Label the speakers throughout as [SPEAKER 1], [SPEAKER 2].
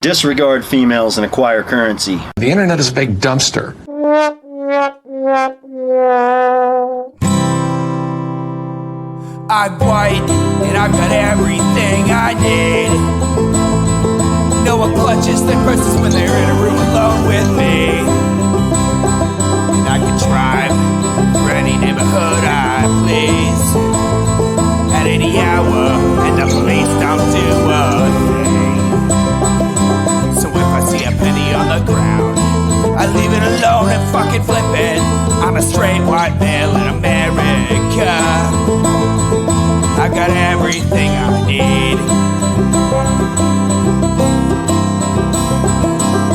[SPEAKER 1] Disregard females and acquire currency.
[SPEAKER 2] The internet is a big dumpster.
[SPEAKER 3] I'm white, and I've got everything I need. No one clutches their purses when they're in a room alone with me. And I can drive through any neighborhood I please at any hour, and the police don't do a thing. So if I see a penny on the ground, I leave it alone and fucking flip it. I'm a straight white male in America. I got everything I need.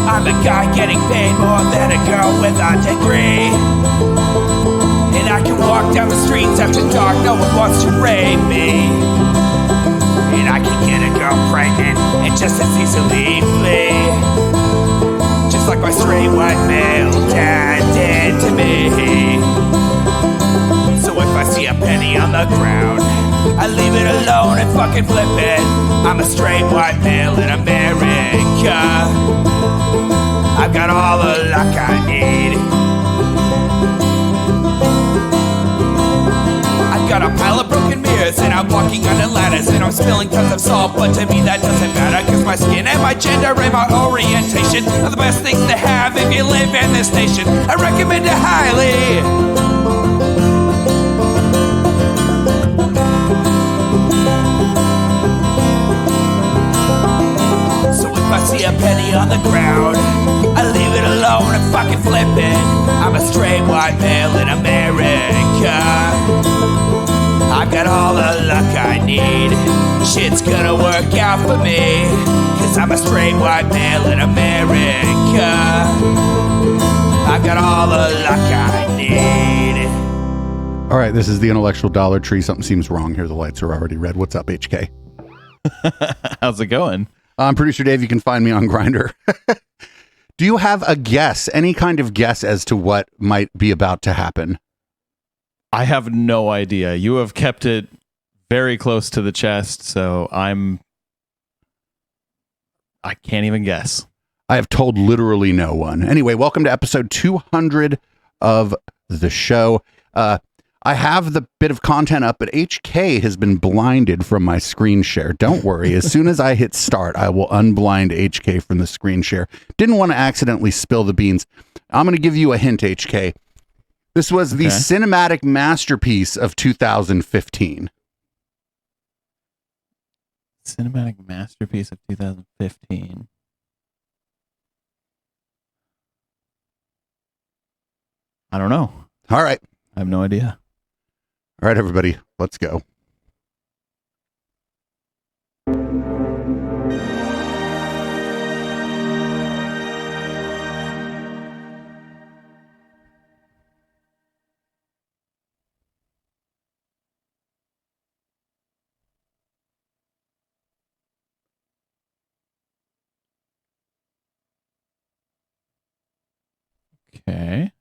[SPEAKER 3] I'm a guy getting paid more than a girl with a degree. And I can walk down the streets after dark, no one wants to rape me. And I can get a girl pregnant and just as easily flee. Just like my straight white male dad did to me. So if I see a penny on the ground, I leave it alone and fucking flip it. I'm a straight white male in America. I've got all the luck I need. I've got a pile of broken mirrors and I'm walking under ladders and I'm spilling tons of salt, but to me that doesn't matter, cause my skin and my gender and my orientation are the best things to have if you live in this nation. I recommend it highly. I see a penny on the ground, I leave it alone and fucking flip it. I'm a straight white male in America. I've got all the luck I need. Shit's gonna work out for me, cause I'm a straight white male in America. I've got all the luck I need.
[SPEAKER 4] All right, this is the Intellectual Dollar Tree. Something seems wrong here. The lights are already red. What's up, HK?
[SPEAKER 5] How's it going?
[SPEAKER 4] I'm Producer Dave. You can find me on Grindr. Do you have a guess, any kind of guess as to what might be about to happen?
[SPEAKER 5] I have no idea. You have kept it very close to the chest, so I can't even guess.
[SPEAKER 4] I have told literally no one. Anyway, welcome to episode 200 of the show. I have the bit of content up, but HK has been blinded from my screen share. Don't worry. As soon as I hit start, I will unblind HK from the screen share. Didn't want to accidentally spill the beans. I'm going to give you a hint, HK. This was the cinematic masterpiece of 2015.
[SPEAKER 5] Cinematic masterpiece of 2015. I don't know.
[SPEAKER 4] All right.
[SPEAKER 5] I have no idea.
[SPEAKER 4] All right, everybody, let's go.
[SPEAKER 5] Okay.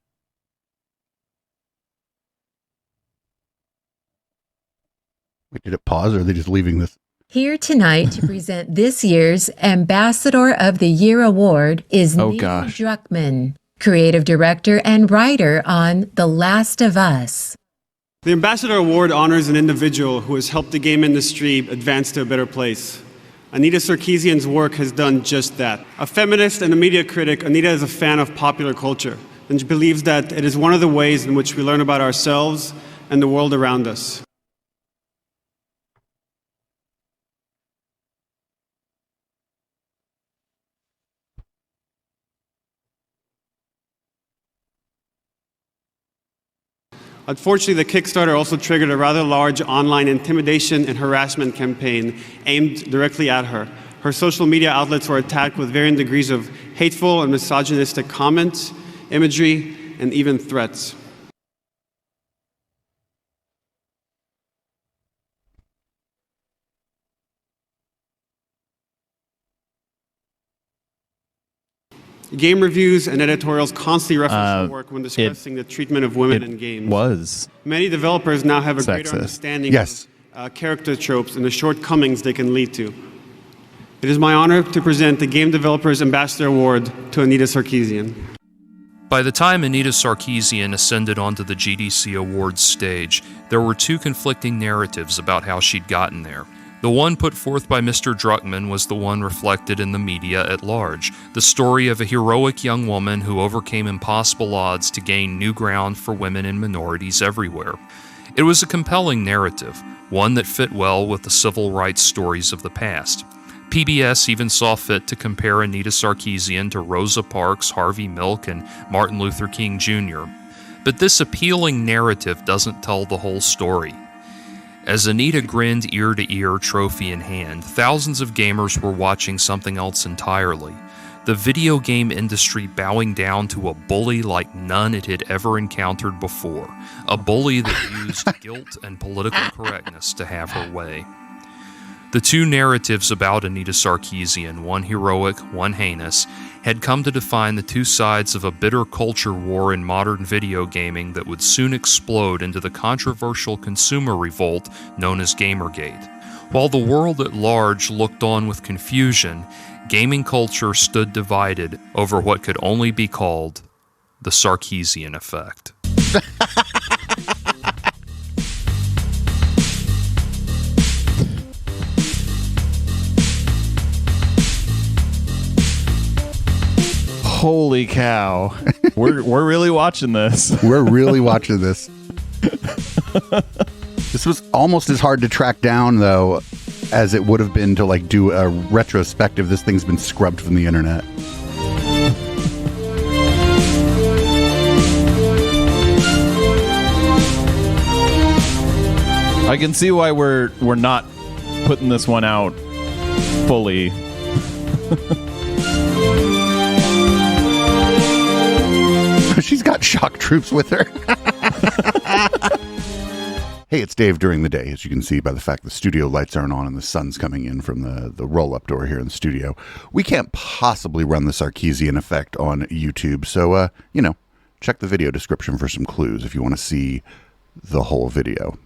[SPEAKER 4] Wait, did it pause or are they just leaving this?
[SPEAKER 6] Here tonight to present this year's Ambassador of the Year Award is Neil Druckmann, creative director and writer on The Last of Us.
[SPEAKER 7] The Ambassador Award honors an individual who has helped the game industry advance to a better place. Anita Sarkeesian's work has done just that. A feminist and a media critic, Anita is a fan of popular culture, and she believes that it is one of the ways in which we learn about ourselves and the world around us. Unfortunately, the Kickstarter also triggered a rather large online intimidation and harassment campaign aimed directly at her. Her social media outlets were attacked with varying degrees of hateful and misogynistic comments, imagery, and even threats. Game reviews and editorials constantly reference her work when discussing the treatment of women in games. Many developers now have a greater understanding of character tropes and the shortcomings they can lead to. It is my honor to present the Game Developers Ambassador Award to Anita Sarkeesian.
[SPEAKER 8] By the time Anita Sarkeesian ascended onto the GDC Awards stage, there were two conflicting narratives about how she'd gotten there. The one put forth by Mr. Druckmann was the one reflected in the media at large, the story of a heroic young woman who overcame impossible odds to gain new ground for women and minorities everywhere. It was a compelling narrative, one that fit well with the civil rights stories of the past. PBS even saw fit to compare Anita Sarkeesian to Rosa Parks, Harvey Milk, and Martin Luther King Jr. But this appealing narrative doesn't tell the whole story. As Anita grinned ear to ear, trophy in hand, thousands of gamers were watching something else entirely. The video game industry bowing down to a bully like none it had ever encountered before. A bully that used guilt and political correctness to have her way. The two narratives about Anita Sarkeesian, one heroic, one heinous, had come to define the two sides of a bitter culture war in modern video gaming that would soon explode into the controversial consumer revolt known as Gamergate. While the world at large looked on with confusion, gaming culture stood divided over what could only be called the Sarkeesian effect.
[SPEAKER 5] Holy cow. We're really watching this.
[SPEAKER 4] We're really watching this. This was almost as hard to track down, though, as it would have been to like do a retrospective. This thing's been scrubbed from the internet.
[SPEAKER 5] I can see why we're not putting this one out fully.
[SPEAKER 4] She's got shock troops with her. Hey, it's Dave during the day, as you can see by the fact the studio lights aren't on and the sun's coming in from the roll-up door here in the studio. We can't possibly run the Sarkeesian effect on YouTube, so, check the video description for some clues if you want to see the whole video.